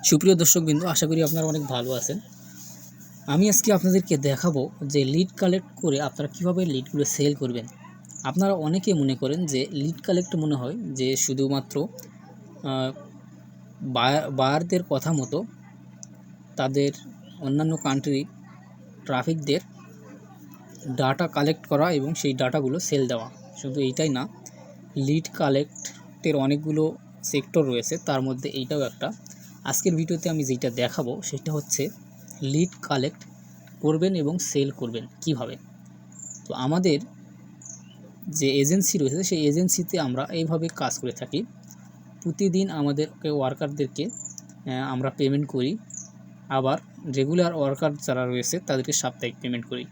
সুপ্রিয় দর্শকবৃন্দ, আশা করি আপনারা অনেক ভালো আছেন। আমি আজকে আপনাদেরকে দেখাবো যে লিড কালেক্ট করে আপনারা কীভাবে লিডগুলো সেল করবেন। আপনারা অনেকে মনে করেন যে লিড কালেক্ট মনে হয় যে শুধুমাত্র বায়ারদের কথা মতো তাদের অন্যান্য কান্ট্রি ট্রাফিকদের ডাটা কালেক্ট করা এবং সেই ডাটাগুলো সেল দেওয়া। শুধু এইটাই না, লিড কালেক্টের অনেকগুলো সেক্টর রয়েছে, তার মধ্যে এইটাও একটা। আজকের ভিডিওতে আমি যেটা দেখাবো সেটা হচ্ছে লিড কালেক্ট করবেন এবং সেল করবেন কিভাবে। তো আমাদের যে এজেন্সি রয়েছে সেই এজেন্সিতে আমরা এইভাবে কাজ করে থাকি। প্রতিদিন আমাদেরকে ওয়ার্কারদেরকে আমরা পেমেন্ট করি, আবার রেগুলার ওয়ার্কার যারা রয়েছে তাদেরকে সাপ্তাহিক পেমেন্ট করি।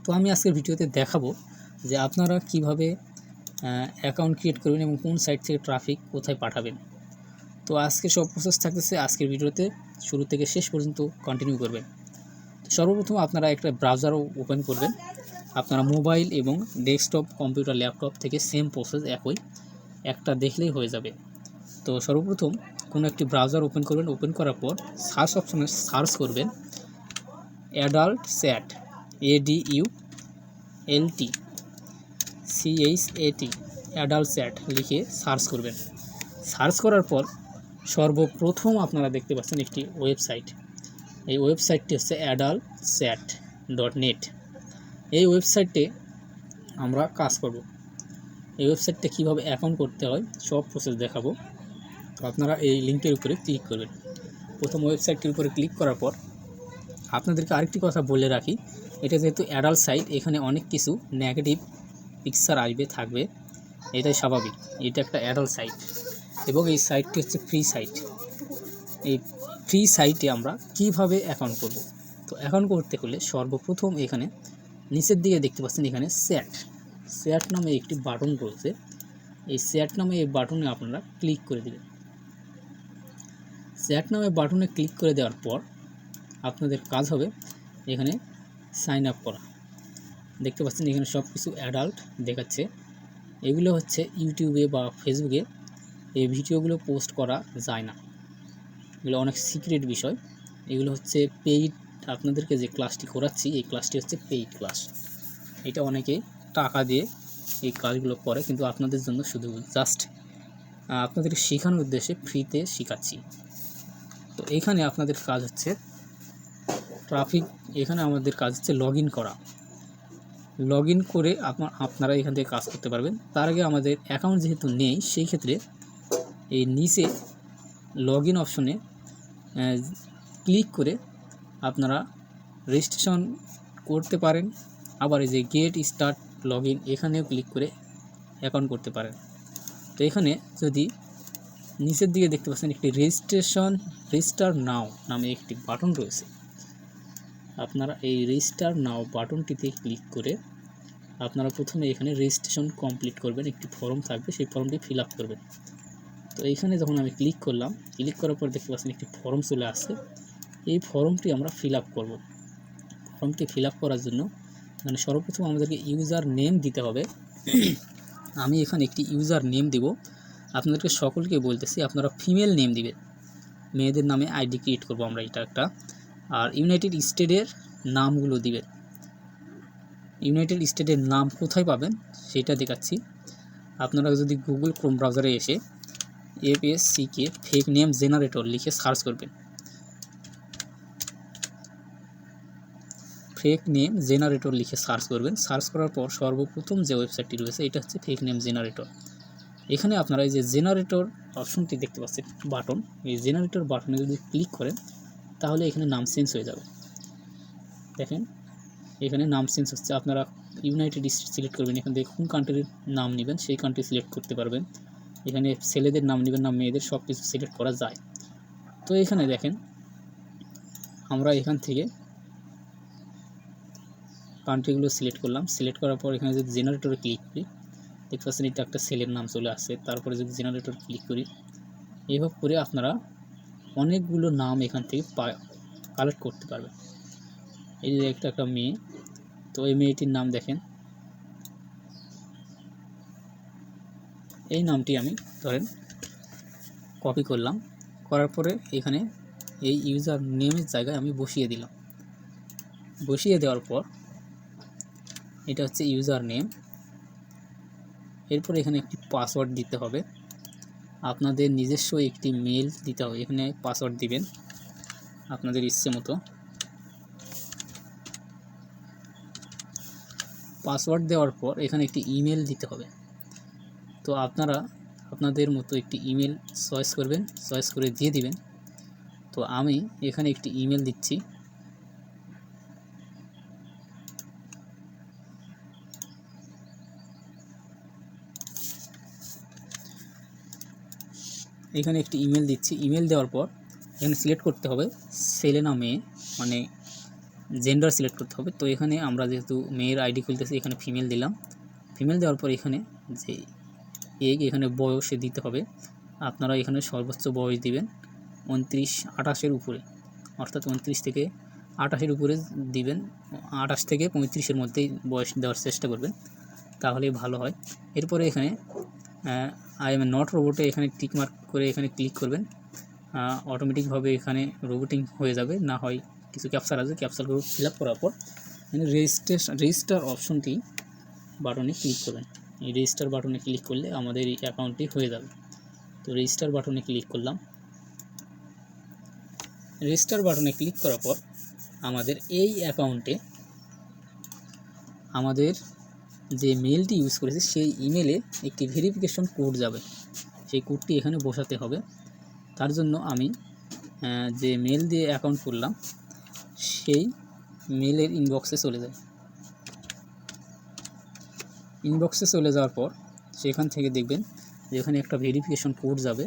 তো আমি আজকের ভিডিওতে দেখাবো যে আপনারা কিভাবে অ্যাকাউন্ট ক্রিয়েট করবেন এবং কোন সাইট থেকে ট্রাফিক কোথায় পাঠাবেন। তো আজকে সব প্রসেস থাকতেছে আজকের ভিডিওতে, শুরু থেকে শেষ পর্যন্ত কন্টিনিউ করবেন। সর্বপ্রথম আপনারা একটা ব্রাউজারও ওপেন করবেন। আপনারা মোবাইল এবং ডেস্কটপ, কম্পিউটার, ল্যাপটপ থেকে সেম প্রসেস একই, একটা দেখলেই হয়ে যাবে। তো সর্বপ্রথম কোনো একটি ব্রাউজার ওপেন করবেন। ওপেন করার পর সার্চ অপশনে সার্চ করবেন অ্যাডাল্ট স্যাট, ADULTCHAT, অ্যাডাল্ট স্যাট লিখে সার্চ করবেন। সার্চ করার পর সর্বপ্রথম আপনারা দেখতে পাচ্ছেন একটি ওয়েবসাইট। এই ওয়েবসাইটটি হচ্ছে adultsat.net। এই ওয়েবসাইটে আমরা কাজ করব। এই ওয়েবসাইটটা কীভাবে অ্যাকাউন্ট করতে হয় সব প্রসেস দেখাবো। তো আপনারা এই লিঙ্কের উপরে ক্লিক করবেন। প্রথম ওয়েবসাইটটির উপরে ক্লিক করার পর আপনাদেরকে আরেকটি কথা বলে রাখি, এটা যেহেতু অ্যাডাল্ট সাইট, এখানে অনেক কিছু নেগেটিভ পিকচার থাকবে, এটাই স্বাভাবিক। এটা একটা অ্যাডাল্ট সাইট এবং এই সাইটটি হচ্ছে ফ্রি সাইট। এই ফ্রি সাইটে আমরা কিভাবে অ্যাকাউন্ট করব। তো অ্যাকাউন্ট করতে হলে সর্বপ্রথম এখানে নিচের দিকে দেখতে পাচ্ছেন এখানে স্যাট নামে একটি বাটন রয়েছে। এই স্যাট নামে এই বাটনে আপনারা ক্লিক করে দেবেন। স্যাট নামে বাটনে ক্লিক করে দেওয়ার পর আপনাদের কাজ হবে এখানে সাইন আপ করা। দেখতে পাচ্ছেন এখানে সব কিছু অ্যাডাল্ট দেখাচ্ছে। এগুলো হচ্ছে ইউটিউবে বা ফেসবুকে এই ভিডিওগুলো পোস্ট করা যায় না, এগুলো অনেক সিক্রেট বিষয়। এগুলো হচ্ছে পেইড। আপনাদেরকে যে ক্লাসটি করাচ্ছি এই ক্লাসটি হচ্ছে পেইড ক্লাস। এটা অনেকেই টাকা দিয়ে এই কাজগুলো করে, কিন্তু আপনাদের জন্য শুধু জাস্ট আপনাদেরকে শেখানোর উদ্দেশ্যে ফ্রিতে শেখাচ্ছি। তো এখানে আপনাদের কাজ হচ্ছে এখানে আমাদের কাজ হচ্ছে লগ ইন করা। লগ ইন করে আপনারা এখান থেকে কাজ করতে পারবেন। তার আগে আমাদের অ্যাকাউন্ট যেহেতু নেই, সেই ক্ষেত্রে এই নিচে লগ ইন অপশনে ক্লিক করে আপনারা রেজিস্ট্রেশন করতে পারেন। আবার এই যে গেট স্টার্ট লগ ইন, এখানেও ক্লিক করে অ্যাকাউন্ট করতে পারেন। তো এখানে যদি নিচের দিকে দেখতে পাচ্ছেন একটি রেজিস্টার নাও নামে একটি বাটন রয়েছে। আপনারা এই রেজিস্টার নাও বাটনটিতে ক্লিক করে আপনারা প্রথমে এখানে রেজিস্ট্রেশন কমপ্লিট করবেন। একটি ফর্ম থাকবে, সেই ফর্মটি ফিল আপ করবেন। তো এইখানে যখন আমি ক্লিক করলাম, ক্লিক করার পর দেখতে পাচ্ছেন একটি ফর্ম চলে আসছে। এই ফর্মটি আমরা ফিল আপ করব। ফর্মটি ফিল আপ করার জন্য মানে সর্বপ্রথম আমাদেরকে ইউজার নেম দিতে হবে। আমি এখানে একটি ইউজার নেম দিব। আপনাদেরকে সকলকে বলতেছি আপনারা ফিমেল নেম দিবেন। মেয়েদের নামে আইডি ক্রিয়েট করব আমরা, এটা একটা। আর ইউনাইটেড স্টেটের নামগুলো দিবেন। ইউনাইটেড স্টেটের নাম কোথায় পাবেন সেটা দেখাচ্ছি। আপনারা যদি গুগল ক্রোম ব্রাউজারে এসে FSCK ফেক নেম জেনারেটর লিখে সার্চ করবেন। ফেক নেম জেনারেটর লিখে সার্চ করবেন। সার্চ করার পর সর্বপ্রথম যে ওয়েবসাইটটি রয়েছে এটা হচ্ছে ফেক নেম জেনারেটর। এখানে আপনারা এই যে জেনারেটর অপশনটি দেখতে পাচ্ছেন বাটন, এই জেনারেটর বাটনে যদি ক্লিক করেন তাহলে এখানে নাম চেঞ্জ হয়ে যাবে। দেখেন এখানে নাম চেঞ্জ হচ্ছে। আপনারা ইউনাইটেড স্টেট সিলেক্ট করবেন, এখান থেকে কোন কান্ট্রির নাম নেবেন সেই কান্ট্রি সিলেক্ট করতে পারবেন। এখানে ছেলেদের নাম নেবেন না মেয়েদের, সব কিছু সিলেক্ট করা যায়। তো এখানে দেখেন আমরা এখান থেকে কান্ট্রিগুলো সিলেক্ট করলাম। সিলেক্ট করার পর এখানে যদি জেনারেটরে ক্লিক করি দেখতে পাচ্ছেন এটা একটা ছেলের নাম চলে আসছে। তারপরে যদি জেনারেটর ক্লিক করি, এইভাবে করে আপনারা অনেকগুলো নাম এখান থেকে কালেক্ট করতে পারবেন। এই যে একটা মেয়ে, তো এই মেয়েটির নাম দেখেন, এই নামটি আমি ধরেন কপি করলাম, করার পরে এখানে এই ইউজার নেমের জায়গায় আমি বসিয়ে দিলাম। বসিয়ে দেওয়ার পর এটা হচ্ছে ইউজার নেম। এরপর এখানে একটি পাসওয়ার্ড দিতে হবে, আপনাদের নিজস্ব একটি মেল দিতে হবে। এখানে পাসওয়ার্ড দিবেন আপনাদের ইচ্ছে মতো। পাসওয়ার্ড দেওয়ার পর এখানে একটি ইমেল দিতে হবে। তো আপনারা আপনাদের মতো একটি ইমেল চয়েস করবেন, চয়েস করে দিয়ে দিবেন। তো আমি এখানে একটি ইমেল দিচ্ছি। এখানে একটি ইমেল দিচ্ছি। ইমেল দেওয়ার পর এখানে সিলেক্ট করতে হবে ছেলে না মেয়ে, মানে জেন্ডার সিলেক্ট করতে হবে। তো এখানে আমরা যেহেতু মেয়ের আইডি খুলতেছি, এখানে ফিমেল দিলাম। ফিমেল দেওয়ার পর এখানে যে এখানে বয়সে দিতে হবে। আপনারা এখানে সর্বোচ্চ বয়স দিবেন 29-28 উপরে, অর্থাৎ 29 থেকে 28 উপরে দিবেন। 28 থেকে 35-এর মধ্যেই বয়স দেওয়ার চেষ্টা করবেন, তাহলেই ভালো হয়। এরপরে এখানে আই এম নট রোবটে এখানে টিক মার্ক করে এখানে ক্লিক করবেন। অটোমেটিকভাবে এখানে রোবোটিং হয়ে যাবে। না হয় কিছু ক্যাপচার আছে, ক্যাপচারগুলো ফিল আপ করার পর এখানে রেজিস্টার অপশনটি বাটনে ক্লিক করবেন। এই রেজিস্টার বাটনে ক্লিক করলে আমাদের এই অ্যাকাউন্টটি হয়ে যাবে। তো রেজিস্টার বাটনে ক্লিক করলাম। রেজিস্টার বাটনে ক্লিক করার পর আমাদের এই অ্যাকাউন্টে আমাদের যে মেলটি ইউজ করেছি সেই ইমেলে একটি ভেরিফিকেশন কোড যাবে। সেই কোডটি এখানে বসাতে হবে। তার জন্য আমি যে মেল দিয়ে অ্যাকাউন্ট করলাম সেই মেলের ইনবক্সে চলে যাই। ইনবক্সে চলে যাওয়ার পর সেখান থেকে দেখবেন যে এখানে একটা ভেরিফিকেশন কোড যাবে।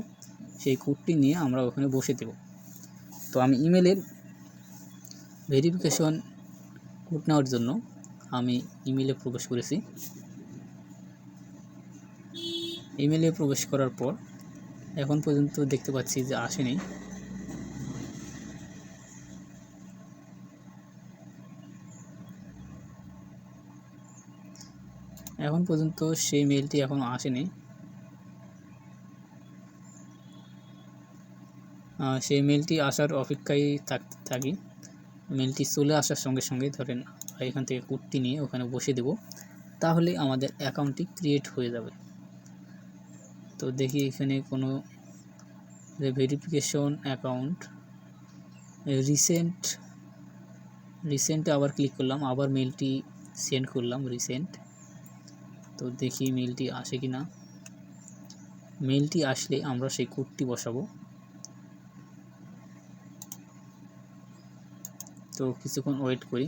সেই কোডটি নিয়ে আমরা ওখানে বসে দেব। তো আমি ইমেলের ভেরিফিকেশন কোড নেওয়ার জন্য আমি ইমেলে প্রবেশ করেছি। ইমেলে প্রবেশ করার পর এখন পর্যন্ত দেখতে পাচ্ছি যে আসেনি। এখন পর্যন্ত সেই মেলটি এখনও আসেনি। সেই মেলটি আসার অপেক্ষায় থাকি। মেলটি চলে আসার সঙ্গে সঙ্গে ধরেন এখান থেকে কোডটি নিয়ে ওখানে বসে দেব, তাহলে আমাদের অ্যাকাউন্টটি ক্রিয়েট হয়ে যাবে। তো দেখি এখানে কোনো ভেরিফিকেশন অ্যাকাউন্ট রিসেন্টে আবার ক্লিক করলাম, আবার মেলটি সেন্ড করলাম রিসেন্ট। তো দেখি মেলটি আসে কি না। মেলটি আসলে আমরা সেই কোডটি বসাবো। তো কিছুক্ষণ ওয়েট করি।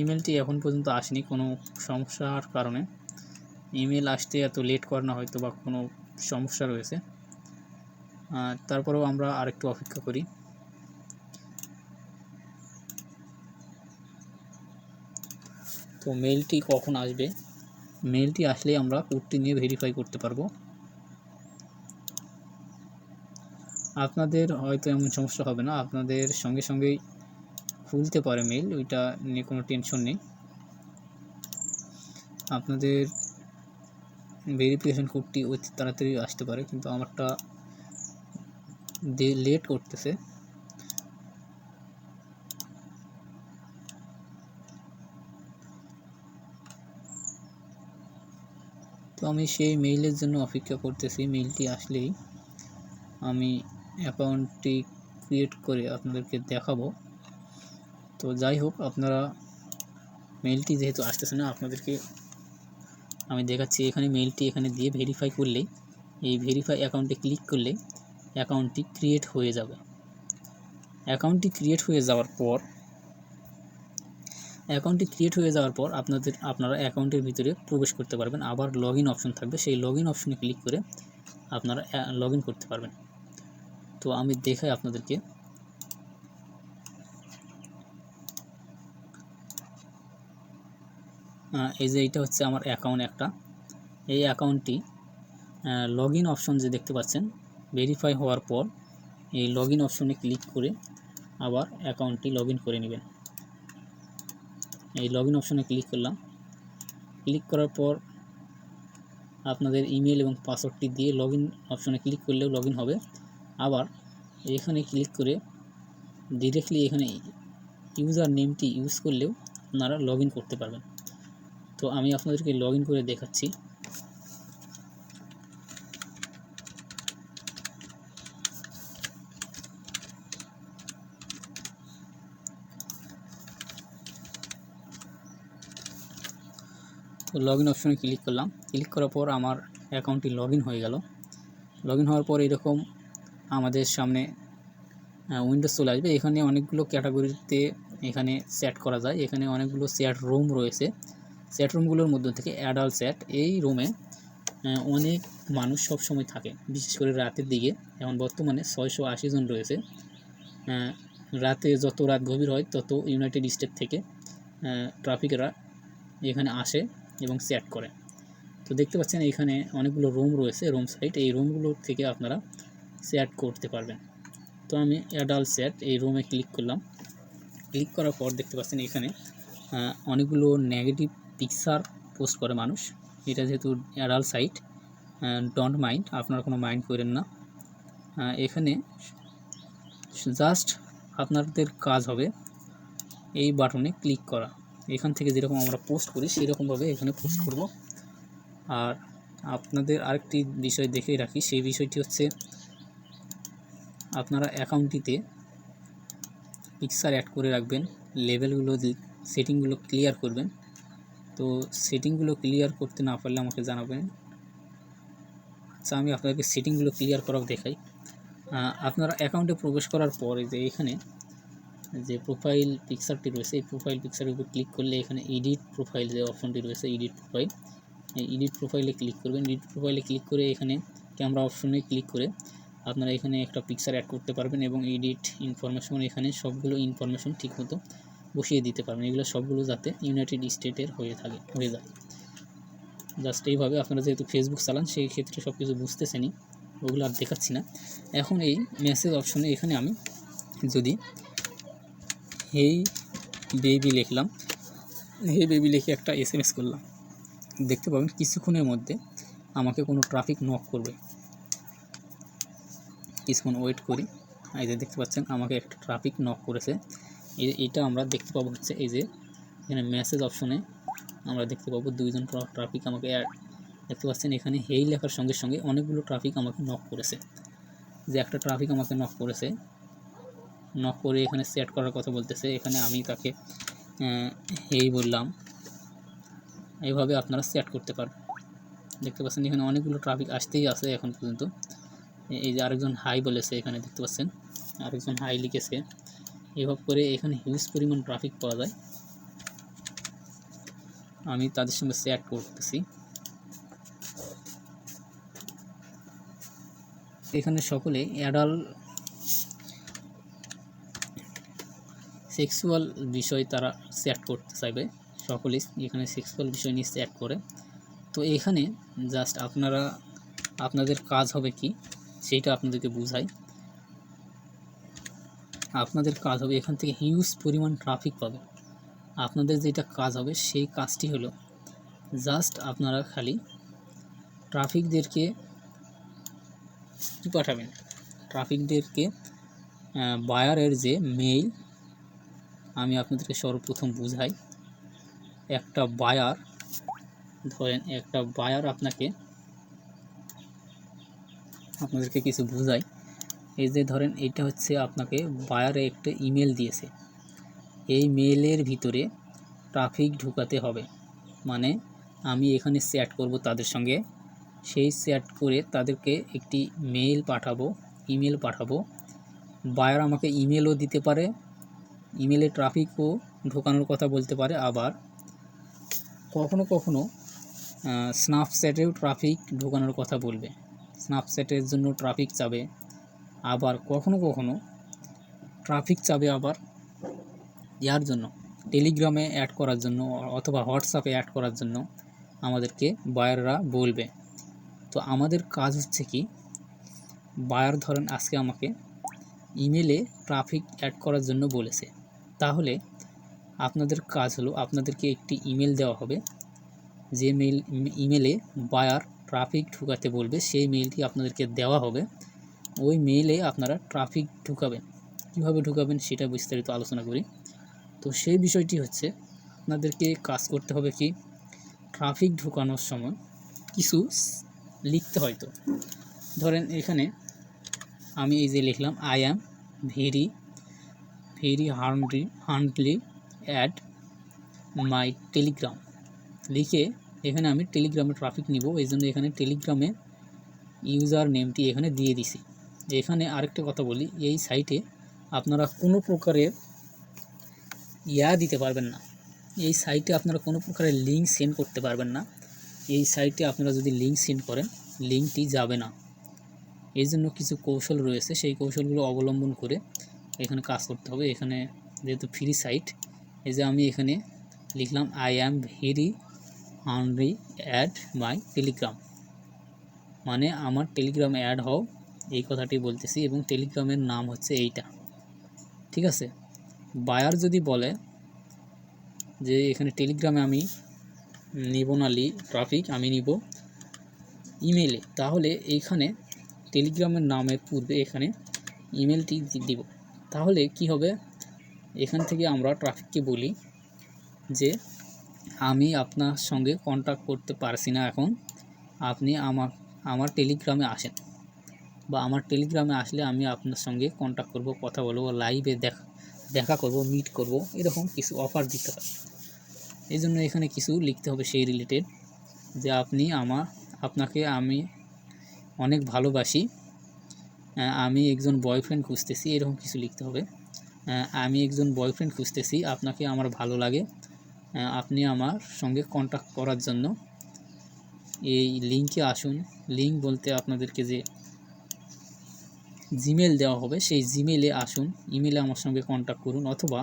ইমেলটি এখন পর্যন্ত আসেনি, কোনো সমস্যার কারণে। ইমেল আসতে এত লেট করানো হয়তো বা কোনো সমস্যা রয়েছে। তারপরেও আমরা আরেকটু অপেক্ষা করি। তো মেলটি কখন আসবে, মেলটি আসলেই আমরা কোডটি নিয়ে ভেরিফাই করতে পারবো। আপনাদের হয়তো এমন সমস্যা হবে না, আপনাদের সঙ্গে সঙ্গেই খুলতে পারে মেল, ওইটা নিয়ে কোনো টেনশন নেই। আপনাদের ভেরিফিকেশন কোডটি অতি তাড়াতাড়ি আসতে পারে, কিন্তু আমারটা লেট করতেছে। তো আমি সেই মেইলের জন্য অপেক্ষা করতেছি। মেইলটি আসলেই আমি অ্যাকাউন্টটি ক্রিয়েট করে আপনাদেরকে দেখাবো। তো যাই হোক, আপনারা মেইলটি যেহেতু আসতেছে না, আপনাদেরকে আমি দেখাচ্ছি। এখানে মেইলটি এখানে দিয়ে ভেরিফাই করলেই, এই ভেরিফাই অ্যাকাউন্টে ক্লিক করলে অ্যাকাউন্টটি ক্রিয়েট হয়ে যাবে। অ্যাকাউন্টটি ক্রিয়েট হয়ে যাওয়ার পর আপনারা অ্যাকাউন্টের ভিতরে প্রবেশ করতে পারবেন। আবার লগ ইন অপশন থাকবে, সেই লগ ইন অপশনে ক্লিক করে আপনারা লগ ইন করতে পারবেন। তো আমি দেখাই আপনাদেরকে। এই যে এইটা হচ্ছে আমার অ্যাকাউন্ট একটা। এই অ্যাকাউন্টটি লগ ইন অপশন যে দেখতে পাচ্ছেন, ভেরিফাই হওয়ার পর এই লগ ইন অপশনে ক্লিক করে আবার অ্যাকাউন্টটি লগ ইন করে নেবেন। এই লগ ইন অপশনে ক্লিক করলাম। ক্লিক করার পর আপনাদের ইমেল এবং পাসওয়ার্ডটি দিয়ে লগ ইন অপশনে ক্লিক করলেও লগ ইন হবে। আবার এখানে ক্লিক করে ডিরেক্টলি এখানে ইউজার নেমটি ইউজ করলেও আপনারা লগ ইন করতে পারবেন। তো আমি আপনাদেরকে লগ ইন করে দেখাচ্ছি। তো লগ ইন অপশনে ক্লিক করলাম। ক্লিক করার পর আমার অ্যাকাউন্টটি লগ ইন হয়ে গেল। লগ ইন হওয়ার পর এরকম আমাদের সামনে উইন্ডোজ চলে আসবে। এখানে অনেকগুলো ক্যাটাগরিতে এখানে চ্যাট করা যায়। এখানে অনেকগুলো চ্যাট রুম রয়েছে। চ্যাট রুমগুলোর মধ্যে থেকে অ্যাডাল্ট চ্যাট, এই রুমে অনেক মানুষ সব সময় থাকে, বিশেষ করে রাতের দিকে। এখন বর্তমানে 680 জন রয়েছে। রাতে যত রাত গভীর হয় তত ইউনাইটেড স্টেট থেকে ট্রাফিকেরা এখানে আসে এবং চ্যাট করে। তো দেখতে পাচ্ছেন এখানে অনেকগুলো রুম রয়েছে, রুম সাইট। এই রুমগুলোর থেকে আপনারা চ্যাট করতে পারবেন। তো আমি অ্যাডাল্ট চ্যাট এই রুমে ক্লিক করলাম। ক্লিক করার পর দেখতে পাচ্ছেন এখানে অনেকগুলো নেগেটিভ পিকচার পোস্ট করে মানুষ। এটা যেহেতু অ্যাডাল্ট সাইট, ডোন্ট মাইন্ড, আপনারা কোনো মাইন্ড করেন না। এখানে জাস্ট আপনাদের কাজ হবে এই বাটনে ক্লিক করা। এখান থেকে যেরকম আমরা পোস্ট করি সেরকমভাবে এখানে পোস্ট করব। আর আপনাদের আরেকটি বিষয় দেখে রাখি, সেই বিষয়টি হচ্ছে আপনারা অ্যাকাউন্টটিতে পিকচার অ্যাড করে রাখবেন, লেভেলগুলো সেটিংগুলো ক্লিয়ার করবেন। তো সেটিংগুলো ক্লিয়ার করতে না পারলে আমাকে জানাবেন। আচ্ছা, আমি আপনাদেরকে সেটিংগুলো ক্লিয়ার করাও দেখাই। আপনারা অ্যাকাউন্টে প্রবেশ করার পর যে এখানে যে প্রোফাইল পিকচারটি রয়েছে, এই প্রোফাইল পিকচারের উপর ক্লিক করলে এখানে এডিট প্রোফাইল যে অপশনটি রয়েছে, এডিট প্রোফাইল, এই এডিট প্রোফাইলে ক্লিক করবেন। এডিট প্রোফাইলে ক্লিক করে এখানে ক্যামেরা অপশনে ক্লিক করে আপনারা এখানে একটা পিকচার অ্যাড করতে পারবেন এবং এডিট ইনফরমেশন, এখানে সবগুলো ইনফরমেশন ঠিকমতো বসিয়ে দিতে পারবেন। এগুলো সবগুলো যাতে ইউনাইটেড স্টেটের হয়ে যায়। জাস্ট এইভাবে আপনারা যেহেতু ফেসবুক চালান সেই ক্ষেত্রে সব কিছু বুঝতেছেনই, ওগুলো আর দেখাচ্ছি না। এখন এই মেসেজ অপশনে এখানে আমি যদি হেই বেবি লিখলাম, হেই বেবি লিখে একটা SMS করলাম, দেখতে পাবেন কিছুক্ষণের মধ্যে আমাকে কোনো ট্রাফিক নক করবে। কিছুক্ষণ ওয়েট করি। এই যে দেখতে পাচ্ছেন আমাকে একটা ট্রাফিক নক করেছে। এটা আমরা দেখতে পাবো হচ্ছে এই যে এখানে মেসেজ অপশনে আমরা দেখতে পাবো 2 জন ট্রাফিক আমাকে দেখতে পাচ্ছেন। এখানে হেই লেখার সঙ্গে সঙ্গে অনেকগুলো ট্রাফিক আমাকে নক করেছে। যে একটা ট্রাফিক আমাকে নক করেছে, নক করে এখানে সেট করার কথা বলতেছে। এখানে আমি তাকে হেই বললাম। এইভাবে আপনারা সেট করতে পারবেন। দেখতে পাচ্ছেন এখানে অনেকগুলো ট্রাফিক আসতেই আছে এখন পর্যন্ত। এই যে আরেকজন হাই বলেছে, এখানে দেখতে পাচ্ছেন আরেকজন হাই লিখেছে। এভাবে করে এখানে হিউজ পরিমাণ ট্রাফিক পাওয়া যায়। আমি তাদের সঙ্গে চ্যাট করতেছি। এখানে সকলে অ্যাডাল্ট সেক্সুয়াল বিষয় তারা চ্যাট করতে চাইবে, সকলেই এখানে সেক্সুয়াল বিষয় নিয়ে চ্যাট করে। তো এখানে জাস্ট আপনাদের কাজ হবে কি সেইটা আপনাদেরকে বুঝাই। আপনাদের কাজ হবে এখান থেকে হিউজ পরিমাণ ট্রাফিক পাবে। আপনাদের যেটা কাজ হবে সেই কাজটি হলো জাস্ট আপনারা খালি ট্রাফিকদেরকে কী পাঠাবেন, ট্রাফিকদেরকে বায়ারের যে মেইল, আমি আপনাদেরকে সর্বপ্রথম বুঝাই। একটা বায়ার, ধরেন একটা বায়ার আপনাদেরকে কিছু বুঝাই। এই যে ধরেন এটা হচ্ছে আপনাকে বায়ারে একটা ইমেল দিয়েছে, এই মেইলের ভিতরে ট্রাফিক ঢুকাতে হবে। মানে আমি এখানে চ্যাট করব তাদের সঙ্গে, সেই চ্যাট করে তাদেরকে একটি মেইল পাঠাবো, ইমেল পাঠাবো। বায়ার আমাকে ইমেলও দিতে পারে, ইমেলে ট্রাফিকও ঢোকানোর কথা বলতে পারে। আবার কখনো কখনো স্ন্যাপচ্যাটেও ট্রাফিক ঢোকানোর কথা বলবে, স্ন্যাপচ্যাটের জন্য ট্রাফিক চাবে। আবার কখনো কখনো ট্রাফিক চাবে আবার ইয়ার জন্য, টেলিগ্রামে অ্যাড করার জন্য অথবা হোয়াটসঅ্যাপে অ্যাড করার জন্য আমাদেরকে বায়াররা বলবে। তো আমাদের কাজ হচ্ছে কি, বায়ার ধরেন আজকে আমাকে ইমেলে ট্রাফিক অ্যাড করার জন্য বলেছে। তাহলে আপনাদের কাজ হলো, আপনাদেরকে একটি ইমেল দেওয়া হবে, যে ইমেলে বায়ার ট্রাফিক ঢুকাতে বলবে সেই মেইলটি আপনাদেরকে দেওয়া হবে। ওই মেইলে আপনারা ট্রাফিক ঢুকাবেন। কীভাবে ঢুকাবেন সেটা বিস্তারিত আলোচনা করি। তো সেই বিষয়টি হচ্ছে, আপনাদেরকে কাজ করতে হবে কি, ট্রাফিক ঢুকানোর সময় কিছু লিখতে হয়। তো ধরেন এখানে আমি এই যে লিখলাম, I am very hardly add my Telegram, লিখে এখানে আমি টেলিগ্রামে ট্রাফিক নিব, এই জন্য এখানে টেলিগ্রামে ইউজার নেমটি এখানে দিয়ে দিছি। এখানে আরেকটা কথা বলি, এই সাইটে আপনারা কোনো প্রকারের দিতে পারবেন না। এই সাইটে আপনারা কোনো প্রকারের লিঙ্ক সেন্ড করতে পারবেন না। এই সাইটে আপনারা যদি লিঙ্ক সেন্ড করেন, লিঙ্কটি যাবে না। এই জন্য কিছু কৌশল রয়েছে, সেই কৌশলগুলো অবলম্বন করে এখানে কাজ করতে হবে। এখানে যেহেতু ফ্রি সাইট, এই যে আমি এখানে লিখলাম, I am very hungry add my Telegram, মানে আমার টেলিগ্রামে অ্যাড হও, এই কথাটি বলতেছি, এবং টেলিগ্রামের নাম হচ্ছে এইটা। ঠিক আছে। বায়ার যদি বলে যে এখানে টেলিগ্রামে আমি নিব না ট্রাফিক, আমি নিব ইমেলে, তাহলে এইখানে টেলিগ্রামের নামের পূর্বে এখানে ইমেলটি দিব। তাহলে কি হবে, এখান থেকে আমরা ট্রাফিককে বলি যে আমি আপনার সঙ্গে কন্ট্যাক্ট করতে পারছি না এখন, আপনি আমার টেলিগ্রামে আসেন, বা আমার টেলিগ্রামে আসলে আমি আপনার সঙ্গে কন্ট্যাক্ট করব, কথা বলবো, লাইভে দেখা করব, মিট করব, এরকম কিছু অফার দিতে হবে। এই জন্য এখানে কিছু লিখতে হবে সেই রিলেটেড, যে আপনাকে আমি অনেক ভালোবাসি, আমি একজন বয়ফ্রেন্ড খুঁজতেছি, এরকম কিছু লিখতে হবে। আমি একজন বয়ফ্রেন্ড খুঁজতেছি, আপনাকে আমার ভালো লাগে, আপনি আমার সঙ্গে কন্ট্যাক্ট করার জন্য এই লিঙ্কে আসুন। লিঙ্ক বলতে আপনাদেরকে যে জিমেল দেওয়া হবে, সেই জিমেলে আসুন, ইমেলে আমার সঙ্গে কন্ট্যাক্ট করুন। অথবা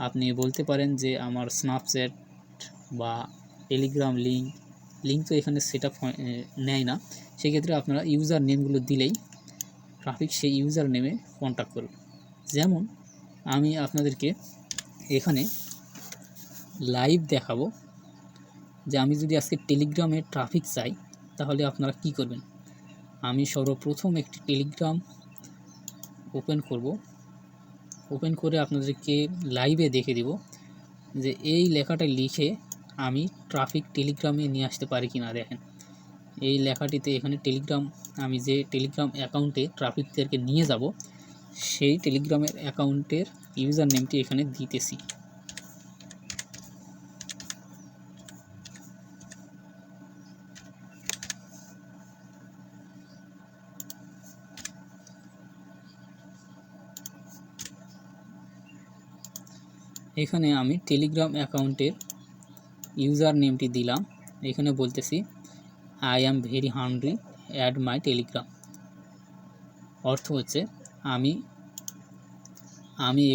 আপনি বলতে পারেন যে আমার স্ন্যাপচ্যাট বা টেলিগ্রাম লিঙ্ক তো এখানে সেট আপ নেয় না, সেক্ষেত্রে আপনারা ইউজার নেমগুলো দিলেই ট্রাফিক সেই ইউজার নেমে কন্ট্যাক্ট করবে। যেমন আমি আপনাদেরকে এখানে লাইভ দেখাবো যে আমি যদি আজকে টেলিগ্রামে ট্রাফিক চাই, তাহলে আপনারা কি করবেন। আমি সর্বপ্রথম একটি টেলিগ্রাম ওপেন করে আপনাদেরকে লাইভে দেখে দিব যে এই লেখাটা লিখে আমি ট্রাফিক টেলিগ্রামে নিয়ে আসতে পারি কি না। দেখেন এই লেখাটিতে এখানে টেলিগ্রাম, আমি যে টেলিগ্রাম অ্যাকাউন্টে ট্রাফিকদেরকে নিয়ে যাব, সেই টেলিগ্রামের অ্যাকাউন্টের ইউজার নেমটি এখানে দিতেছি। এখানে আমি টেলিগ্রাম অ্যাকাউন্টের ইউজার নেমটি দিলাম, এখানে বলতেছি I am very hungry add my Telegram. অর্থ হচ্ছে আমি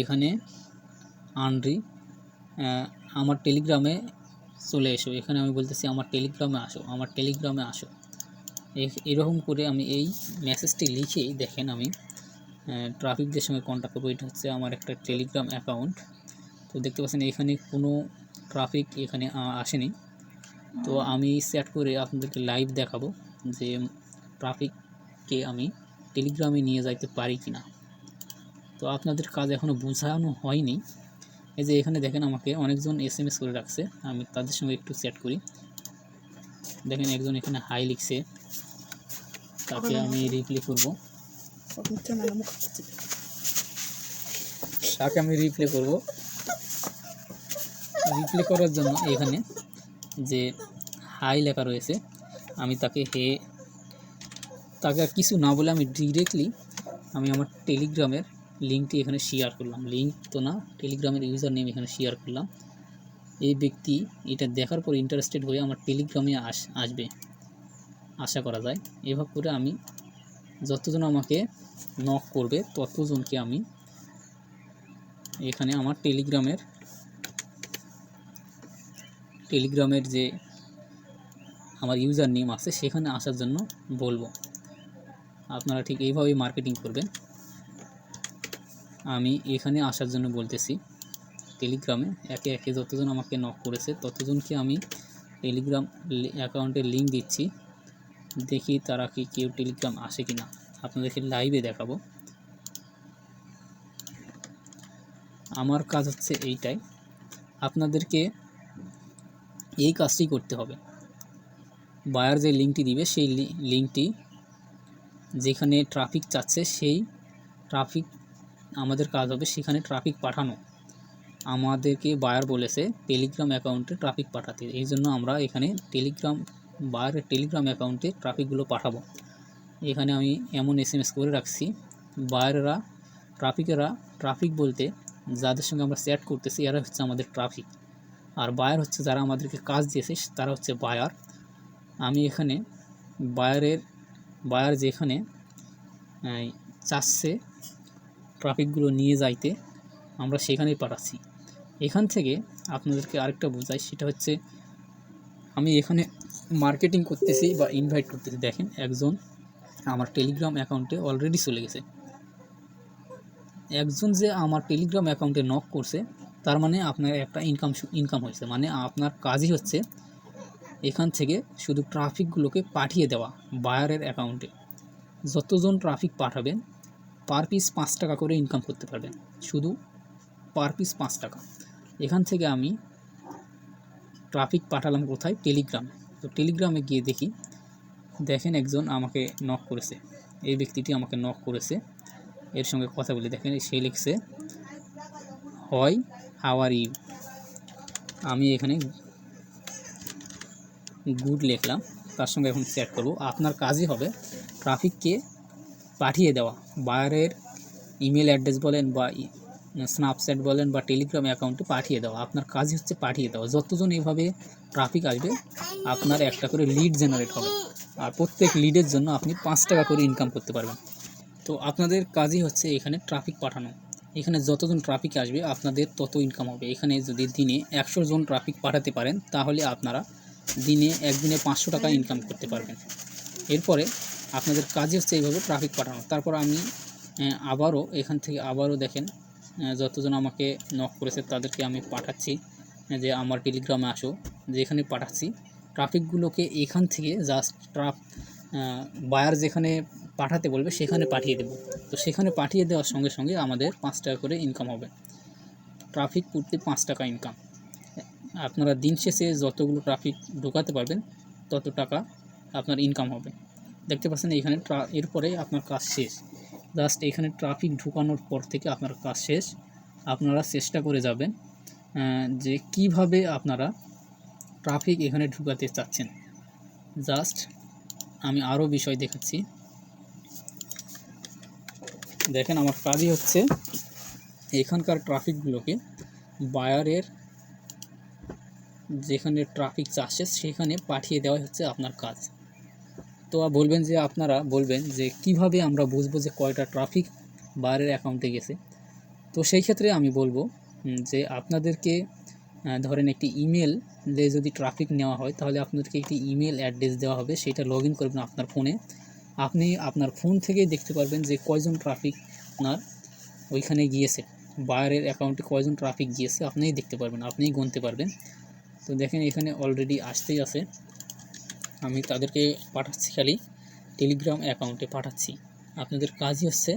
এখানে হাংরি, আমার টেলিগ্রামে চলে এসো। এখানে আমি বলতেছি আমার টেলিগ্রামে আসো। এরকম করে আমি এই মেসেজটি লিখেই দেখেন আমি ট্রাফিকদের সঙ্গে কন্ট্যাক্ট করবো। এটা হচ্ছে আমার একটা টেলিগ্রাম অ্যাকাউন্ট। তো দেখতে পাচ্ছেন এখানে কোনো ট্রাফিক এখানে আসেনি। তো আমি সেট করে আপনাদেরকে লাইভ দেখাবো যে ট্রাফিককে আমি টেলিগ্রামে নিয়ে যাইতে পারি কি না। তো আপনাদের কাজ এখনও বোঝানো হয়নি। এই যে এখানে দেখেন আমাকে অনেকজন SMS করে রাখছে, আমি তাদের সঙ্গে একটু সেট করি। দেখেন একজন এখানে হাই লিখছে, তাকে আমি রিপ্লাই করব। রিপ্লাই করার জন্য এখানে যে হাই লেখা রয়েছে, আমি তাকে আর কিছু না বলে আমি ডিরেক্টলি আমার টেলিগ্রামের লিঙ্কটি এখানে শেয়ার করলাম। লিঙ্ক তো না, টেলিগ্রামের ইউজার নেম এখানে শেয়ার করলাম। এই ব্যক্তি এটা দেখার পর ইন্টারেস্টেড হয়ে আমার টেলিগ্রামে আসবে আশা করা যায়। এভাবে করে আমি যতজন আমাকে নক করবে ততজনকে আমি এখানে আমার টেলিগ্রামের যে আমার ইউজার নেম আছে সেখানে আসার জন্য বলবো। আপনারা ঠিক এইভাবেই মার্কেটিং করবেন। আমি এখানে আসার জন্য বলতেছি টেলিগ্রামে একে একে যতজন আমাকে নক করেছে ততজনকে আমি টেলিগ্রাম অ্যাকাউন্টের লিঙ্ক দিচ্ছি, দেখি তারা কি কেউ টেলিগ্রাম আসে কি না। আপনাদেরকে লাইভে দেখাবো। আমার কাজ হচ্ছে এইটাই, আপনাদেরকে এই কাজটি করতে হবে। বায়ার যে লিঙ্কটি দিবে সেই লিঙ্কটি যেখানে ট্রাফিক চাচ্ছে সেই ট্রাফিক আমাদের কাজ হবে সেখানে ট্রাফিক পাঠানো। আমাদেরকে বায়ার বলেছে টেলিগ্রাম অ্যাকাউন্টে ট্রাফিক পাঠাতে, এই জন্য আমরা এখানে বায়ারের টেলিগ্রাম অ্যাকাউন্টে ট্রাফিকগুলো পাঠাবো। এখানে আমি এমন SMS করে রাখছি, বায়াররা ট্রাফিক বলতে যাদের সঙ্গে আমরা চ্যাট করতেছি এরা হচ্ছে আমাদের ট্রাফিক, আর বায়ার হচ্ছে যারা আমাদেরকে কাজ দিয়েছে তারা হচ্ছে বায়ার। আমি এখানে বায়ার যেখানে চাচ্ছে ট্রাফিকগুলো নিয়ে যাইতে আমরা সেখানেই পাঠাচ্ছি। এখান থেকে আপনাদেরকে আরেকটা বোঝাই, সেটা হচ্ছে আমি এখানে মার্কেটিং করতেছি বা ইনভাইট করতেছি। দেখেন একজন আমার টেলিগ্রাম অ্যাকাউন্টে অলরেডি চলে গেছে। একজন যে আমার টেলিগ্রাম অ্যাকাউন্টে নক করছে তার মানে আপনার একটা ইনকাম হয়েছে, মানে আপনার কাজই হচ্ছে এখান থেকে শুধু ট্রাফিকগুলোকে পাঠিয়ে দেওয়া বায়ারের অ্যাকাউন্টে। যতজন ট্রাফিক পাঠাবেন পার পিস 5 টাকা করে ইনকাম করতে পারবেন, শুধু পার পিস 5 টাকা। এখান থেকে আমি ট্রাফিক পাঠালাম কোথায়? টেলিগ্রামে। তো টেলিগ্রামে গিয়ে দেখি, দেখেন একজন আমাকে নক করেছে, এই ব্যক্তিটি আমাকে নক করেছে, এর সঙ্গে কথা বলি। দেখেন সে লিখছে হয় হাউ আর ইউ, আমি এখানে গুড লিখলাম, তার সঙ্গে এখন চ্যাট করব। আপনার কাজই হবে ট্রাফিককে পাঠিয়ে দেওয়া, বায়ারের ইমেল অ্যাড্রেস বলেন বা স্ন্যাপচ্যাট বলেন বা টেলিগ্রাম অ্যাকাউন্টে পাঠিয়ে দেওয়া। আপনার কাজই হচ্ছে পাঠিয়ে দেওয়া। যতজন এইভাবে ট্রাফিক আসবে আপনার একটা করে লিড জেনারেট হবে, আর প্রত্যেক লিডের জন্য আপনি 5 টাকা করে ইনকাম করতে পারবেন। তো আপনাদের কাজই হচ্ছে এখানে ট্রাফিক পাঠানো। এখানে যতজন ট্রাফিক আসবে আপনাদের তত ইনকাম হবে। এখানে যদি দিনে 100 জন ট্রাফিক পাঠাতে পারেন তাহলে আপনারা একদিনে 500 টাকা ইনকাম করতে পারবেন। এরপরে আপনাদের কাজই হচ্ছে এইভাবে ট্রাফিক পাঠানো। তারপর আমি এখান থেকে দেখেন যতজন আমাকে নক করেছে তাদেরকে আমি পাঠাচ্ছি যে আমার টেলিগ্রামে আসো, যেখানে পাঠাচ্ছি ট্রাফিকগুলোকে এখান থেকে জাস্ট বায়ার যেখানে পাঠাতে বলবে সেখানে পাঠিয়ে দেব। তো সেখানে পাঠিয়ে দেওয়ার সঙ্গে সঙ্গে আমাদের 5 টাকা করে ইনকাম হবে। ট্রাফিক প্রতি 5 টাকা ইনকাম। আপনারা দিন শেষে যতগুলো ট্রাফিক ঢোকাতে পারবেন তত টাকা আপনার ইনকাম হবে। দেখতে পাচ্ছেন এখানে এরপরে আপনার কাজ শেষ। জাস্ট এখানে ট্রাফিক ঢুকানোর পর থেকে আপনার কাজ শেষ। আপনারা চেষ্টা করে যাবেন যে কিভাবে আপনারা ট্রাফিক এখানে ঢুকাতে চাচ্ছেন। জাস্ট আমি আরও বিষয় দেখাচ্ছি। দেখেন আমার কাজই হচ্ছে এখানকার ট্রাফিকগুলোকে বায়ারের যেখানে ট্রাফিক চাচ্ছে সেখানে পাঠিয়ে দেওয়া হচ্ছে আপনার কাজ। তো আপনারা বলবেন যে কিভাবে আমরা বুঝবো যে কয়টা ট্রাফিক বায়ারের অ্যাকাউন্টে গেছে। তো সেই ক্ষেত্রে আমি বলবো যে আপনাদেরকে ধরেন একটি ইমেলে যদি ট্রাফিক নেওয়া হয় তাহলে আপনাদেরকে একটি ইমেল অ্যাড্রেস দেওয়া হবে, সেটা লগ ইন করবেন আপনার ফোনে। আপনি আপনার ফোন থেকেই দেখতে পারবেন যে কয়জন ট্রাফিক আপনার ওইখানে গিয়েছে, বায়ারের অ্যাকাউন্টে কয়জন ট্রাফিক গিয়েছে আপনিই দেখতে পারবেন, আপনিই গুনতে পারবেন। তো দেখেন এখানে অলরেডি আসতেই আছে, আমি তাদেরকে পাঠাচ্ছি, খালি টেলিগ্রাম অ্যাকাউন্টে পাঠাচ্ছি। আপনাদের কাজই হচ্ছে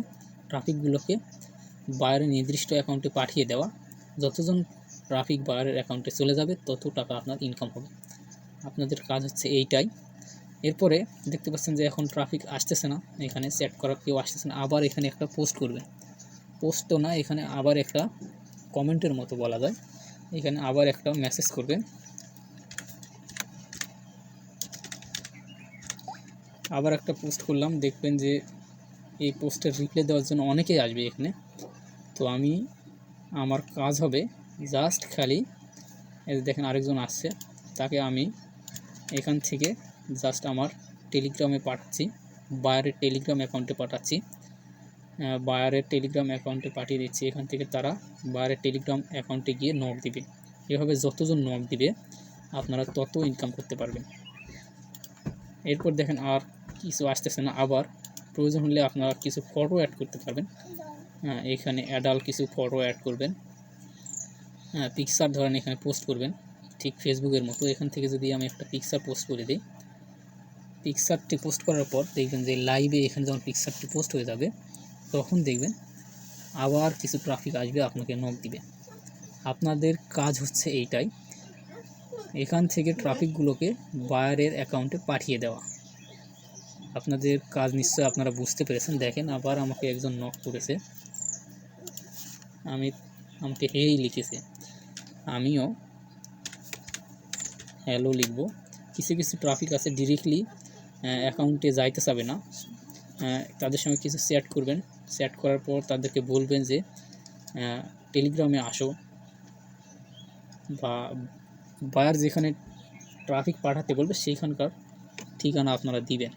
ট্রাফিকগুলোকে বায়ারের নির্দিষ্ট অ্যাকাউন্টে পাঠিয়ে দেওয়া। যতজন ট্রাফিক বায়ারের অ্যাকাউন্টে চলে যাবে তত টাকা আপনার ইনকাম হবে। আপনাদের কাজ হচ্ছে এইটাই। এরপরে দেখতে পাচ্ছেন যে এখন ট্রাফিক আসতেছে না, এখানে চ্যাট করা কেউ আসতেছে না। আবার এখানে একটা পোস্ট করবেন, পোস্ট তো না, এখানে আবার একটা কমেন্টের মতো বলা যায়, এখানে আবার একটা মেসেজ করবেন। আবার একটা পোস্ট করলাম, দেখবেন যে এই পোস্টের রিপ্লাই দেওয়ার জন্য অনেকেই আসবে এখানে। তো আমার কাজ হবে জাস্ট খালি দেখেন আরেকজন আসছে, তাকে আমি এখান থেকে জাস্ট আমার টেলিগ্রামে পাঠাচ্ছি, বায়ারের টেলিগ্রাম অ্যাকাউন্টে পাঠাচ্ছি, বায়ারের টেলিগ্রাম অ্যাকাউন্টে পাঠিয়ে দিচ্ছি। এখান থেকে তারা বায়ারের টেলিগ্রাম অ্যাকাউন্টে গিয়ে নক দিবে। এভাবে যতজন নক দিবে আপনারা তত ইনকাম করতে পারবেন। এরপর দেখেন আর কিছু আসতেছে না, আবার প্রয়োজন হলে আপনারা কিছু ফটো অ্যাড করতে পারবেন। এখানে অ্যাডাল্ট কিছু ফটো অ্যাড করবেন, পিকচার ধরেন এখানে পোস্ট করবেন, ঠিক ফেসবুকের মতো। এখান থেকে যদি আমি একটা পিকচার পোস্ট করে দিই, পিকচারটি পোস্ট করার পর দেখবেন যে লাইভে এখানে যখন পিকচারটি পোস্ট হয়ে যাবে তখন দেখবেন আবার কিছু ট্রাফিক আসবে, আপনাকে নক দিবে। আপনাদের কাজ হচ্ছে এইটাই, এখান থেকে ট্রাফিকগুলোকে বায়ারের অ্যাকাউন্টে পাঠিয়ে দেওয়া। আপনাদের কাজ নিশ্চয় আপনারা বুঝতে পেরেছেন। দেখেন আবার আমাকে একজন নক করেছে, আমাকে হেই লিখেছে, আমিও হ্যালো লিখব। কিছু কিছু ট্রাফিক আছে ডিরেক্টলি অ্যাকাউন্টে যাইতে চাবে না, তাদের সঙ্গে কিছু চ্যাট করবেন, চ্যাট করার পর তাদেরকে বলবেন যে টেলিগ্রামে আসো, বা বায়ার যেখানে ট্রাফিক পাঠাতে বলবে সেইখানকার ঠিকানা আপনারা দিবেন।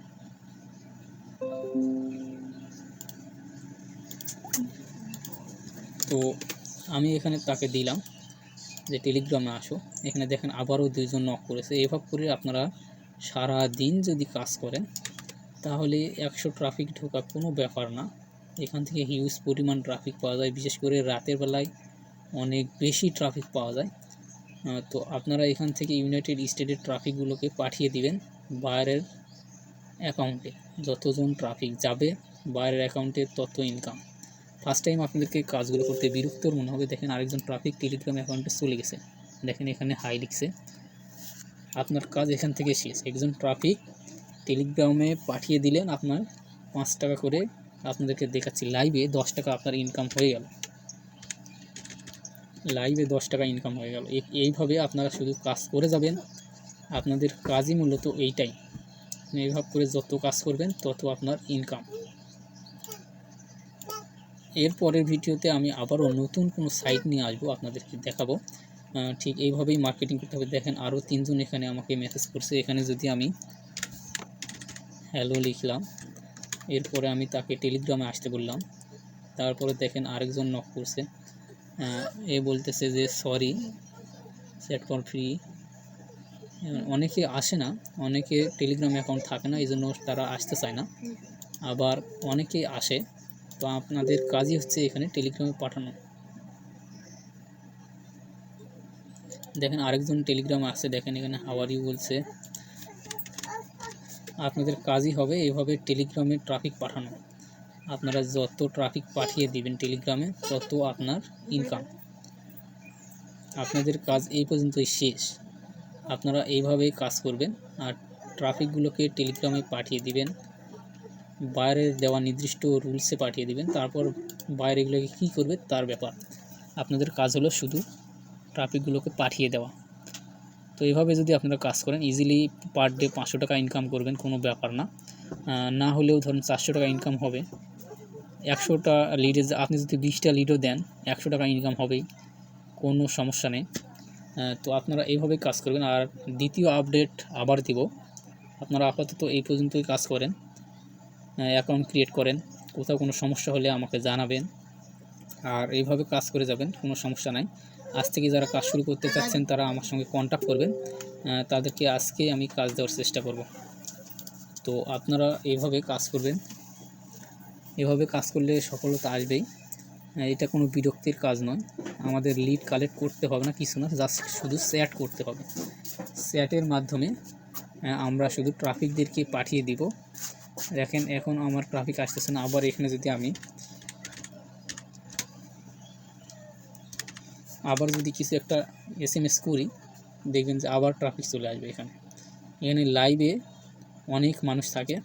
তো আমি এখানে তাকে দিলাম যে টেলিগ্রামে আসো। এখানে দেখেন আবারও 2 জন নক করেছে। এভাবে করে আপনারা সারা দিন যদি কাজ করেন তাহলে 100 ট্রাফিক ঢোকা কোনো ব্যাপার না। এখান থেকে হিউজ পরিমাণ ট্রাফিক পাওয়া যায়, বিশেষ করে রাতের বেলায় অনেক বেশি ট্রাফিক পাওয়া যায়। তো আপনারা এখান থেকে ইউনাইটেড স্টেটের ট্রাফিকগুলোকে পাঠিয়ে দিবেন বায়ারের অ্যাকাউন্টে। যতজন ট্রাফিক যাবে বায়ারের অ্যাকাউন্টে তত ইনকাম। ফার্স্ট টাইম আপনাদেরকে কাজগুলো করতে বিরক্তর মনে হবে। দেখেন আরেকজন ট্রাফিক টেলিগ্রাম অ্যাকাউন্টে চলে গেছে, দেখেন এখানে হাই লিখছে। আপনার কাজ এখান থেকে শেষ। একজন ট্রাফিক টেলিগ্রামে পাঠিয়ে দিলেন, আপনার 5 টাকা করে আপনাদেরকে দেখাচ্ছি লাইভে 10 টাকা আপনার ইনকাম হয়ে গেল, লাইভে 10 টাকা ইনকাম হয়ে গেল। এইভাবে আপনারা শুধু কাজ করে যাবেন, আপনাদের কাজই মূলত এইটাই। এইভাবে করে যত কাজ করবেন তত আপনার ইনকাম। এর পরের ভিডিওতে আমি আবারও নতুন কোনো সাইট নিয়ে আসবো, আপনাদেরকে দেখাবো। ঠিক এইভাবেই মার্কেটিং করতে হবে। দেখেন আরও 3 জন এখানে আমাকে মেসেজ করছে। এখানে যদি আমি হ্যালো লিখলাম, এরপরে আমি তাকে টেলিগ্রামে আসতে বললাম, তারপরে দেখেন আরেকজন নক করছে, এ বলতেছে যে সরি সেট ফর ফ্রি। অনেকে আসে না, অনেকে টেলিগ্রাম অ্যাকাউন্ট থাকে না, এই জন্য তারা আসতে চায় না। আবার অনেকে আসে। তো আপনাদের কাজই হচ্ছে এখানে টেলিগ্রামে পাঠানো। দেখেন আরেকজন টেলিগ্রামে আসছে, দেখেন এখানে হাউ আর ইউ বলছে। আপনাদের কাজই হবে এইভাবে টেলিগ্রামে ট্রাফিক পাঠানো। আপনারা যত ট্রাফিক পাঠিয়ে দিবেন টেলিগ্রামে তত আপনার ইনকাম। আপনাদের কাজ এই পর্যন্তই শেষ। আপনারা এইভাবেই কাজ করবেন আর ট্রাফিকগুলোকে টেলিগ্রামে পাঠিয়ে দিবেন, বাইরের দেওয়া নির্দিষ্ট রুলসে পাঠিয়ে দিবেন। তারপর বাইরে এগুলোকে কী করবে তার ব্যাপার। আপনাদের কাজ হলো শুধু ট্রাফিকগুলোকে পাঠিয়ে দেওয়া। তো এইভাবে যদি আপনারা কাজ করেন ইজিলি পার ডে 500 টাকা ইনকাম করবেন, কোনো ব্যাপার না। না হলেও ধরুন 400 টাকা ইনকাম হবে। 100টা লিডে আপনি যদি 20টা লিডও দেন 100 টাকা ইনকাম হবেই, কোনো সমস্যা নেই। তো আপনারা এইভাবে কাজ করবেন। আর দ্বিতীয় আপডেট আবার দিব। আপনারা আপাতত এই পর্যন্তই কাজ করেন, অ্যাকাউন্ট ক্রিয়েট করেন। কোথাও কোনো সমস্যা হলে আমাকে জানাবেন, আর এইভাবে কাজ করে যাবেন, কোনো সমস্যা নাই। আজ থেকে যারা কাজ শুরু করতে চাচ্ছেন তারা আমার সঙ্গে কন্ট্যাক্ট করবেন, তাদেরকে আজকে আমি কাজ দেওয়ার চেষ্টা করব। তো আপনারা এইভাবে কাজ করবেন, এভাবে কাজ করলে সফলতা আসবেই। এটা কোনো বিরক্তির কাজ নয়। আমাদের লিড কালেক্ট করতে হবে না, কিছু না, জাস্ট শুধু চ্যাট করতে হবে। চ্যাটের মাধ্যমে আমরা শুধু ট্রাফিকদেরকে পাঠিয়ে দিব। দেখেন এখন আমার ট্রাফিক আসতেছে না। আবার এখানে যদি আমি আবার যদি কিছু একটা SMS করি দেখবেন যে আবার ট্রাফিক চলে আসবে। এখানে লাইভে অনেক মানুষ থাকে,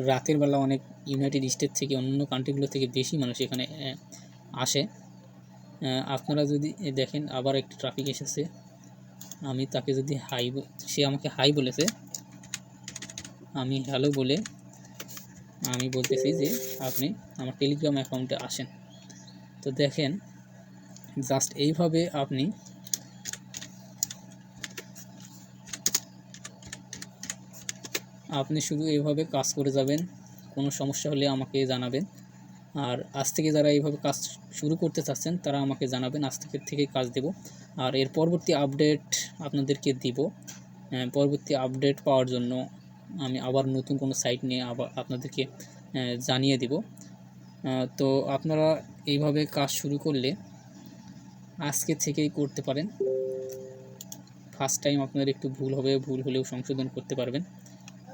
রাতের বেলা অনেক ইউনাইটেড স্টেট থেকে অন্য কান্ট্রিগুলো থেকে বেশি মানুষ এখানে আসে। আপনারা যদি দেখেন আবার একটি ট্রাফিক এসেছে, আমি তাকে যদি হাই, সে আমাকে হাই বলেছে, আমি হ্যালো বলে আমি বলতেছি যে আপনি আমার টেলিগ্রাম অ্যাকাউন্টে আসেন। তো দেখেন জাস্ট এইভাবে আপনি শুধু এইভাবে কাজ করে যাবেন। কোনো সমস্যা হলে আমাকে জানাবেন। আর আজ থেকে যারা এইভাবে কাজ শুরু করতে চাচ্ছেন তারা আমাকে জানাবেন, আজ থেকে কাজ দেব। আর এর পরবর্তী আপডেট আপনাদেরকে দিব। পরবর্তী আপডেট পাওয়ার জন্য আমি আবার নতুন কোনো সাইট নিয়ে আবার আপনাদেরকে জানিয়ে দিব। তো আপনারা এইভাবে কাজ শুরু করলে আজকে থেকেই করতে পারেন। ফার্স্ট টাইম আপনাদের একটু ভুল হবে, ভুল হলেও সংশোধন করতে পারবেন।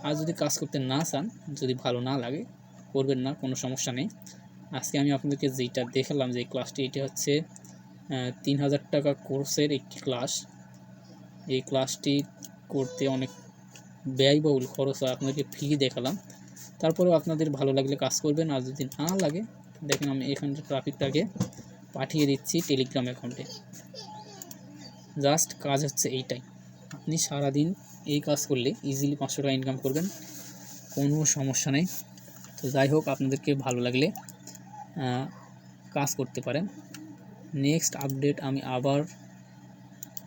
আর যদি কাজ করতে না চান, যদি ভালো না লাগে, করবেন না, কোনো সমস্যা নেই। আজকে আমি আপনাদেরকে যেটা দেখালাম যে ক্লাসটি, এটা হচ্ছে 3000 টাকা কোর্সের একটি ক্লাস। এই ক্লাসটি করতে অনেক ব্যয়বহুল খরচ হয়, আপনাদেরকে ফ্রি দেখালাম। তারপরেও আপনাদের ভালো লাগলে কাজ করবেন, আর যদি না লাগে, দেখেন আমি এখানে ট্রাফিকটাকে পাঠিয়ে দিচ্ছি টেলিগ্রাম অ্যাকাউন্টে। জাস্ট কাজ হচ্ছে এইটাই, আপনি সারাদিন এই কাজ করলে ইজিলি 500 টাকা ইনকাম করবেন, কোনো সমস্যা নেই। তো যাই হোক, আপনাদেরকে ভালো লাগলে কাজ করতে পারেন। নেক্সট আপডেট আমি আবার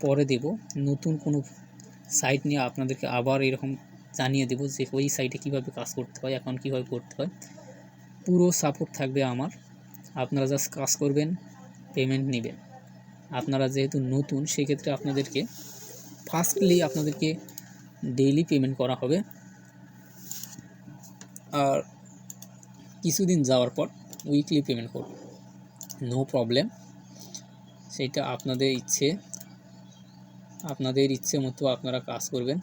পরে দেব, নতুন কোনো সাইট নিয়ে আপনাদেরকে আবার এরকম জানিয়ে দেব যে ওই সাইটে কীভাবে কাজ করতে হয়, এখন কীভাবে করতে হয়। পুরো সাপোর্ট থাকবে আমার, আপনারা জাস্ট কাজ করবেন, পেমেন্ট নেবেন। আপনারা যেহেতু নতুন, সেক্ষেত্রে আপনাদেরকে ফার্স্টলি আপনাদেরকে ডেইলি পেমেন্ট করা হবে, আর কিছুদিন যাওয়ার পর উইকলি পেমেন্ট করব, নো প্রবলেম। সেটা আপনাদের ইচ্ছে মতো আপনারা কাজ করবেন।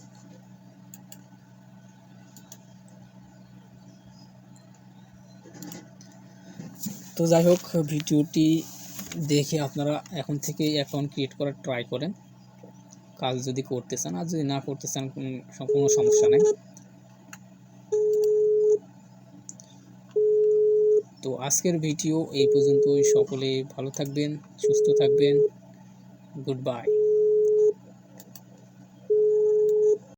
তো যাই হোক, ভিডিওটি দেখে আপনারা এখন থেকেই অ্যাকাউন্ট ক্রিয়েট করার ট্রাই করেন, কাজ যদি করতে চান। আর যদি না করতে চান, কোনো সমস্যা নেই। তো আজকের ভিডিও এই পর্যন্তই। সকলে ভালো থাকবেন, সুস্থ থাকবেন। Good bye.